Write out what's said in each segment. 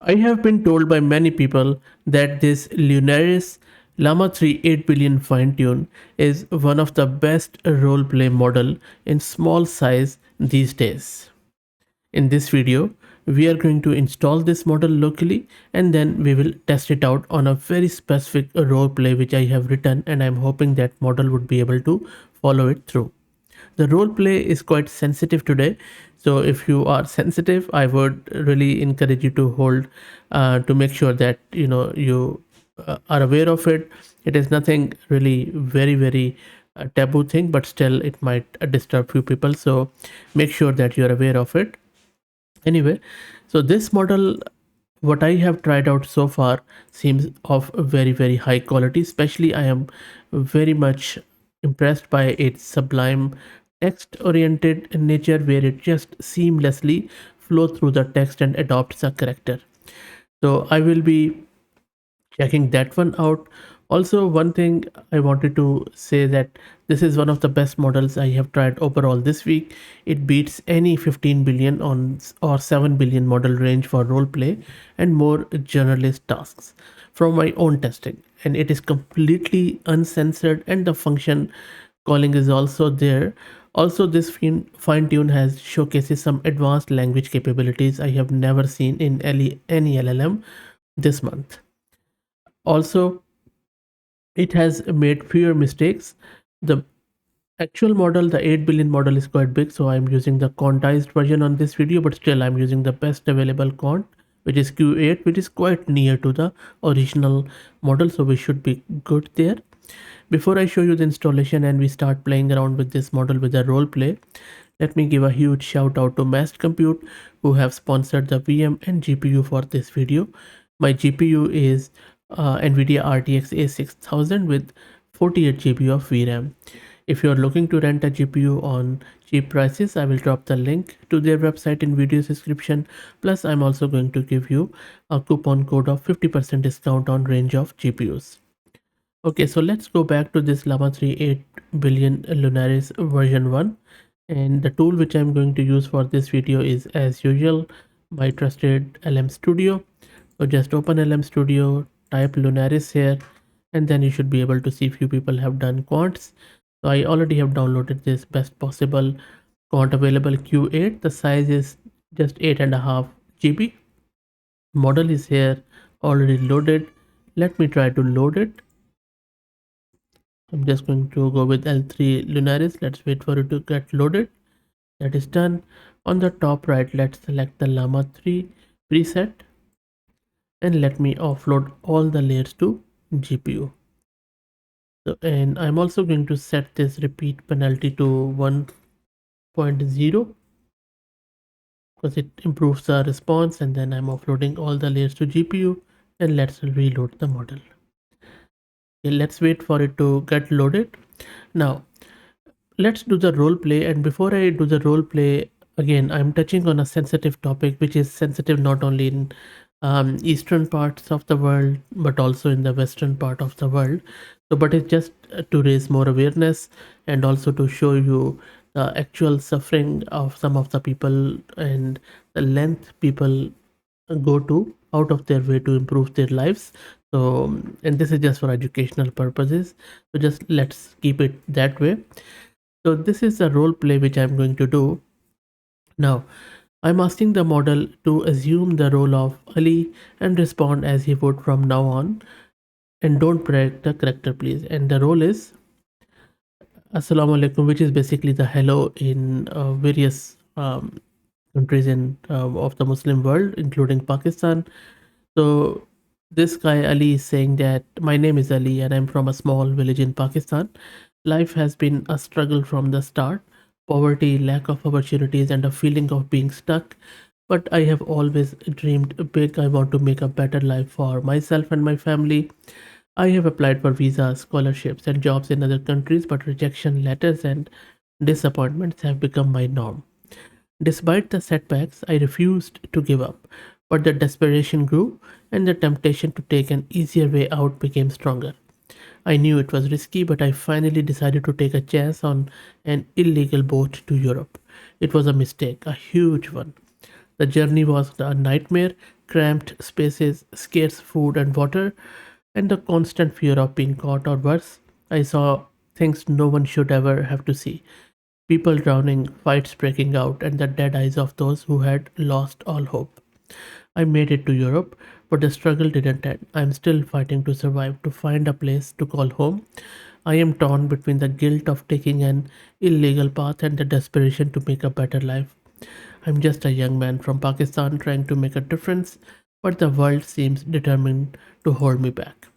I have been told by many people that this Lunaris Llama-3 8 billion fine-tune is one of the best roleplay model in small size these days. In this video, we are going to install this model locally and then we will test it out on a very specific roleplay which I have written, and I'm hoping that model would be able to follow it through. The role play is quite sensitive today, so if you are sensitive, I would really encourage you to hold to make sure that you are aware of it. It is nothing really very taboo thing, but still it might disturb few people, so make sure that you're aware of it. Anyway, so this model, what I have tried out so far, seems of very high quality. Especially I am very much impressed by its sublime text oriented nature, where it just seamlessly flow through the text and adopts a character. So I will be checking that one out. Also, one thing I wanted to say that this is one of the best models I have tried overall this week. It beats any 15 billion on or 7 billion model range for roleplay and more generalist tasks from my own testing. And it is completely uncensored, and the function calling is also there. Also, this fine tune has showcases some advanced language capabilities I have never seen in any LLM this month. Also, it has made fewer mistakes. The actual model, the 8 billion model, is quite big, so I'm using the quantized version on this video, but still I'm using the best available quant, which is Q8, which is quite near to the original model, so we should be good there. Before I show you the installation and we start playing around with this model with the role play, let me give a huge shout out to Massed Compute, who have sponsored the VM and GPU for this video. My GPU is NVIDIA RTX A6000 with 48 GB of VRAM. If you are looking to rent a GPU on cheap prices, I will drop the link to their website in video description. Plus, I'm also going to give you a coupon code of 50% discount on range of GPUs. Okay, so let's go back to this Llama-3 8 billion Lunaris version 1. And the tool which I'm going to use for this video is, as usual, my trusted LM Studio. So just open LM Studio, type Lunaris here, and then you should be able to see few people have done quants. So I already have downloaded this best possible quant available Q8. The size is just 8.5 GB. Model is here already loaded. Let me try to load it. I'm just going to go with L3 Lunaris. Let's wait for it to get loaded. That is done. On the top right, let's select the Llama-3 preset and let me offload all the layers to GPU. So, and I'm also going to set this repeat penalty to 1.0 because it improves the response, and then I'm offloading all the layers to GPU, and let's reload the model. Okay, let's wait for it to get loaded. Now let's do the role play, and before I do the role play, again I'm touching on a sensitive topic which is sensitive not only in eastern parts of the world but also in the western part of the world. So but it's just to raise more awareness and also to show you the actual suffering of some of the people and the length people go to out of their way to improve their lives. So and this is just for educational purposes, so just let's keep it that way. So this is a role play which I'm going to do. Now, I'm asking the model to assume the role of Ali and respond as he would from now on. And don't break the character, please. And the role is Assalamu alaikum, which is basically the hello in various countries in of the Muslim world, including Pakistan. So this guy Ali is saying that my name is Ali and I'm from a small village in Pakistan. Life has been a struggle from the start. Poverty, lack of opportunities, and a feeling of being stuck. But I have always dreamed big. I want to make a better life for myself and my family. I have applied for visas, scholarships, and jobs in other countries, but rejection letters and disappointments have become my norm. Despite the setbacks, I refused to give up, but the desperation grew and the temptation to take an easier way out became stronger. I knew it was risky, but I finally decided to take a chance on an illegal boat to Europe. It was a mistake, a huge one. The journey was a nightmare, cramped spaces, scarce food and water, and the constant fear of being caught or worse. I saw things no one should ever have to see: people drowning, fights breaking out, and the dead eyes of those who had lost all hope. I made it to Europe, but the struggle didn't end. I'm still fighting to survive, to find a place to call home. I am torn between the guilt of taking an illegal path and the desperation to make a better life. I'm just a young man from Pakistan trying to make a difference, but the world seems determined to hold me back.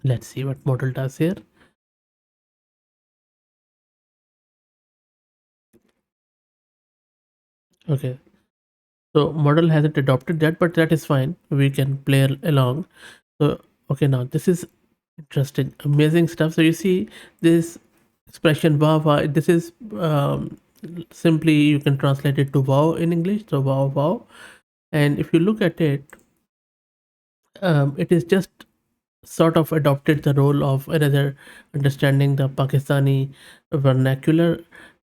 Let's see what model does here. Okay, so model hasn't adopted that, but that is fine. We can play along. So, okay, now this is interesting, amazing stuff. So you see this expression wow, wow. This is simply you can translate it to wow in English. So wow, wow. And if you look at it, it is just sort of adopted the role of another, understanding the Pakistani vernacular.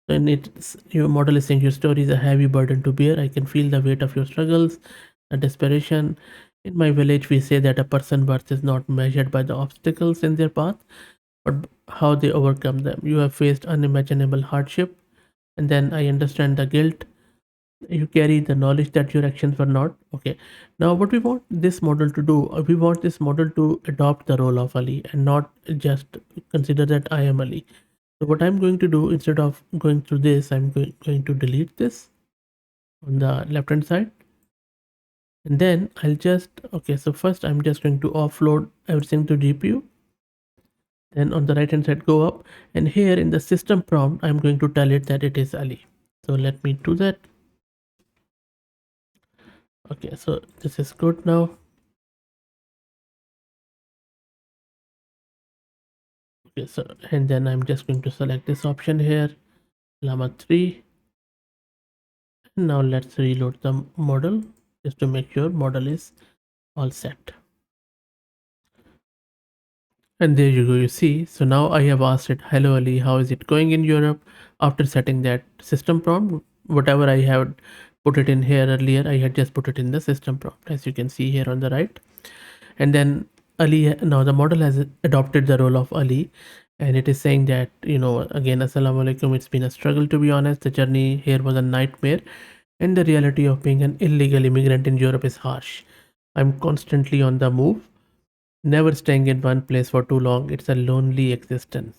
And it's your model is saying your story is a heavy burden to bear. I can feel the weight of your struggles, the desperation. In my village, we say that a person's worth is not measured by the obstacles in their path, but how they overcome them. You have faced unimaginable hardship, and then I understand the guilt you carry, the knowledge that your actions were not okay. Now what we want this model to do, we want this model to adopt the role of Ali and not just consider that I am Ali. So what I'm going to do, instead of going through this, I'm going to delete this on the left hand side, and then I'll just okay, so first I'm just going to offload everything to GPU. Then on the right hand side, go up, and here in the system prompt I'm going to tell it that it is Ali. So let me do that. Okay, so this is good now. Okay, so and then I'm just going to select this option here, Llama-3. Now let's reload the model just to make sure model is all set. And there you go, you see. So now I have asked it, hello Ali, how is it going in Europe? After setting that system prompt, whatever I had put it in here earlier, I had just put it in the system prompt, as you can see here on the right. And then Ali, now the model has adopted the role of Ali, and it is saying that, again, Assalamu alaikum, it's been a struggle, to be honest. The journey here was a nightmare, and the reality of being an illegal immigrant in Europe is harsh. I'm constantly on the move, never staying in one place for too long. It's a lonely existence.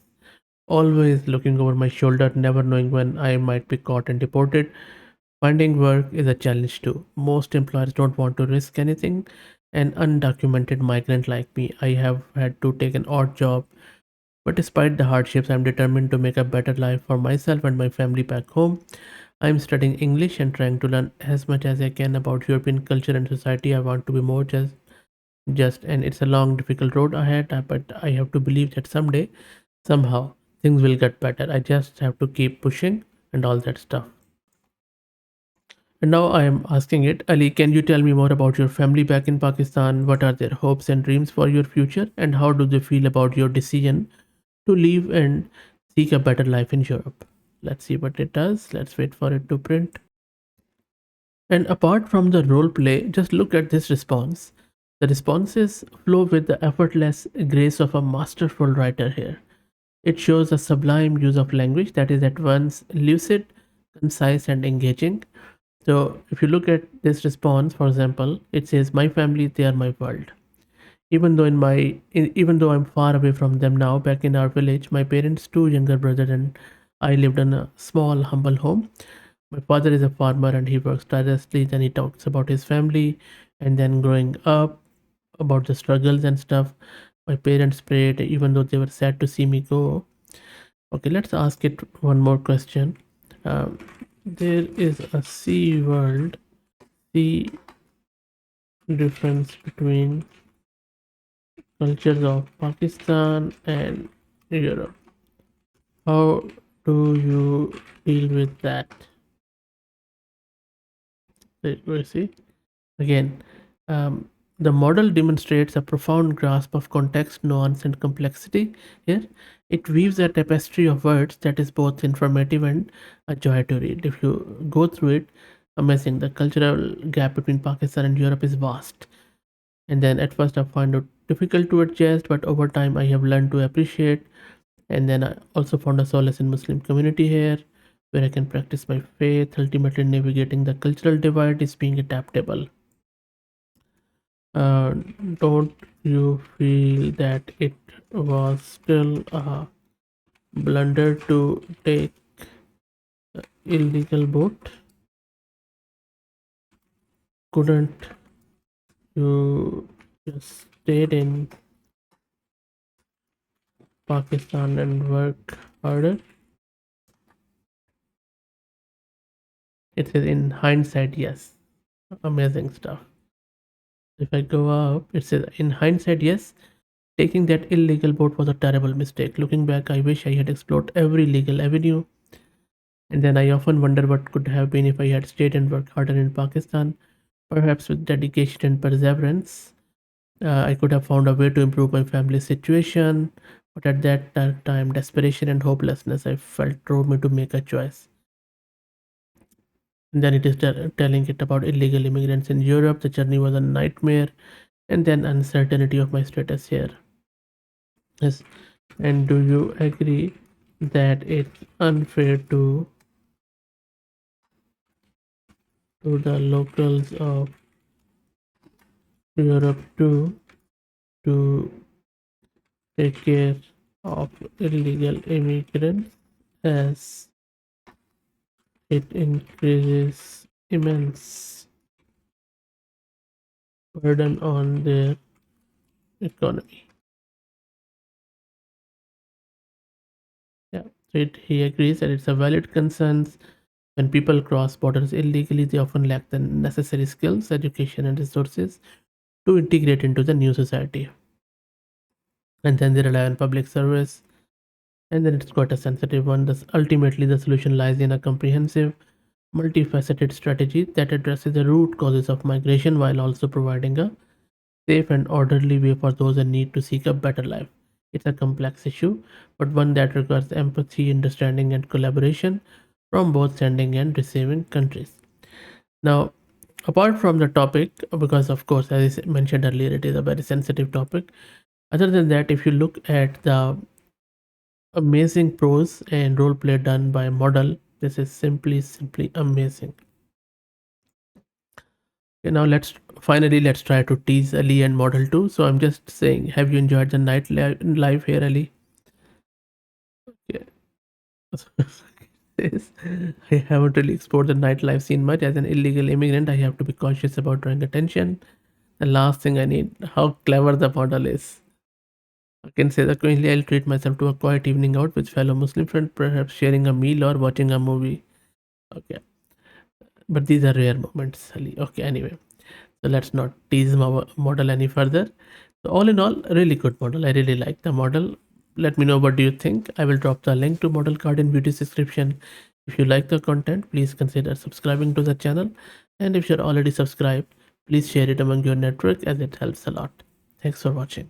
Always looking over my shoulder, never knowing when I might be caught and deported. Finding work is a challenge too. Most employers don't want to risk anything. An undocumented migrant like me, I have had to take an odd job. But despite the hardships, I'm determined to make a better life for myself and my family back home. I'm studying English and trying to learn as much as I can about European culture and society. I want to be more just, and it's a long, difficult road ahead. But I have to believe that someday, somehow, things will get better. I just have to keep pushing and all that stuff. And now I am asking it, Ali, can you tell me more about your family back in Pakistan? What are their hopes and dreams for your future? And how do they feel about your decision to leave and seek a better life in Europe? Let's see what it does. Let's wait for it to print. And apart from the role play, just look at this response. The responses flow with the effortless grace of a masterful writer here. It shows a sublime use of language that is at once lucid, concise, and engaging. So if you look at this response, for example, it says, "My family, they are my world." Even though I'm far away from them now, back in our village, my parents, two younger brothers, and I lived in a small, humble home. My father is a farmer and he works tirelessly. Then he talks about his family and then growing up, about the struggles and stuff. My parents prayed even though they were sad to see me go. Okay, let's ask it one more question. Um, there is a sea world, sea difference between cultures of Pakistan and Europe. How do you deal with that? We see again. Um, the model demonstrates a profound grasp of context, nuance, and complexity. Here, it weaves a tapestry of words that is both informative and a joy to read. If you go through it, Amazing. The cultural gap between Pakistan and Europe is vast. And then at first I found it difficult to adjust, but over time I have learned to appreciate. And then I also found a solace in Muslim community here, where I can practice my faith. Ultimately, navigating the cultural divide is being adaptable. Uh, don't you feel that it was still a blunder to take illegal boat? Couldn't you just stayed in Pakistan and work harder? It says in hindsight, yes. Amazing stuff. If I go up, it says in hindsight, yes. Taking that illegal boat was a terrible mistake. Looking back, I wish I had explored every legal avenue. And then I often wonder what could have been if I had stayed and worked harder in Pakistan. Perhaps with dedication and perseverance, I could have found a way to improve my family's situation. But at that time, desperation and hopelessness I felt drove me to make a choice. And then it is telling it about illegal immigrants in Europe. The journey was a nightmare, and then uncertainty of my status here. Yes. And do you agree that it's unfair to the locals of Europe too to take care of illegal immigrants as it increases immense burden on their economy? Yeah, so he agrees that it's a valid concern. When people cross borders illegally, they often lack the necessary skills, education, and resources to integrate into the new society. And then they rely on public service, and then it's quite a sensitive one. Thus, ultimately, the solution lies in a comprehensive, multifaceted strategy that addresses the root causes of migration while also providing a safe and orderly way for those in need to seek a better life. It's a complex issue, but one that requires empathy, understanding, and collaboration from both sending and receiving countries. Now, apart from the topic, because of course, as I mentioned earlier, it is a very sensitive topic. Other than that, if you look at the amazing prose and role play done by model, this is simply amazing. Okay, now let's try to tease Ali and model too. So I'm just saying, have you enjoyed the life here, Ali? Yeah. Yes. I haven't really explored the nightlife scene much. As an illegal immigrant, I have to be cautious about drawing attention. The last thing I need, how clever the model is. I can say that currently I'll treat myself to a quiet evening out with fellow Muslim friends, perhaps sharing a meal or watching a movie. Okay, but these are rare moments, Ali. Okay, anyway, so let's not tease my model any further. So all in all, really good model. I really like the model. Let me know what do you think. I will drop the link to model card in video description. If you like the content, please consider subscribing to the channel. And if you're already subscribed, please share it among your network as it helps a lot. Thanks for watching.